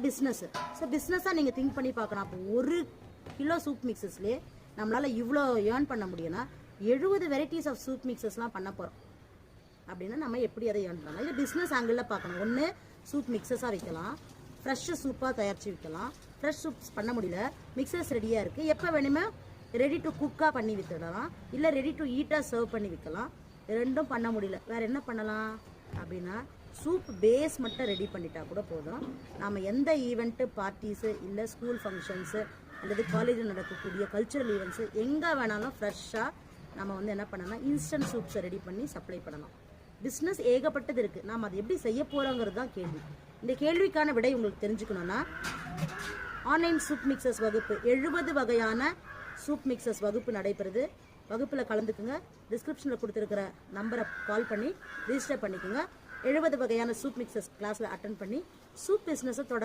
Business. So பிஸ்னஸாக நீங்கள் think பண்ணி பார்க்கணும். அப்போ 1 கிலோ சூப் மிக்சஸ்லேயே நம்மளால் இவ்வளோ ஏர்ன் பண்ண முடியும்னா 70 வெரைட்டிஸ் ஆஃப் சூப் மிக்சஸ்லாம் பண்ண போகிறோம் அப்படின்னா நம்ம எப்படி அதை ஏர்ன் பண்ணலாம்? இது பிஸ்னஸ் ஆங்கிளில் பார்க்கணும். ஒன்று சூப் மிக்சஸாக விற்கலாம், ஃப்ரெஷ் சூப்பாக தயாரித்து விற்கலாம். ஃப்ரெஷ் சூப்ஸ் பண்ண முடியல, மிக்சர்ஸ் ரெடியாக இருக்குது, எப்போ வேணுமே ரெடி டு குக்காக பண்ணி விற்றுடலாம், இல்லை ரெடி டு ஈட்டாக சர்வ் பண்ணி விற்கலாம். ரெண்டும் பண்ண முடியல, வேறு என்ன பண்ணலாம் அப்படின்னா சூப் பேஸ் மட்டும் ரெடி பண்ணிட்டா கூட போதும். நாம் எந்த ஈவெண்ட்டு, பார்ட்டிஸு, இல்லை ஸ்கூல் ஃபங்க்ஷன்ஸு அல்லது காலேஜில் நடக்கக்கூடிய கல்ச்சுரல் ஈவெண்ட்ஸு எங்கே வேணாலும் ஃப்ரெஷ்ஷாக நம்ம வந்து என்ன பண்ணலாம், இன்ஸ்டன்ட் சூப்ஸை ரெடி பண்ணி சப்ளை பண்ணலாம். பிஸ்னஸ் ஏகப்பட்டது இருக்குது. நாம் அதை எப்படி செய்ய போகிறோங்கிறது தான் கேள்வி. இந்த கேள்விக்கான விடை உங்களுக்கு தெரிஞ்சுக்கணுன்னா ஆன்லைன் சூப் மிக்சர்ஸ் வகுப்பு 70 வகையான சூப் மிக்சர்ஸ் வகுப்பு நடைபெறுது. வகுப்பில் கலந்துக்குங்க. டிஸ்கிரிப்ஷனில் கொடுத்துருக்கிற நம்பரை கால் பண்ணி ரிஜிஸ்டர் பண்ணிக்கோங்க. 70 வகையான சூப் மிக்சர்ஸ் கிளாஸில் அட்டன் பண்ணி சூப் பிஸ்னஸை தொடங்க.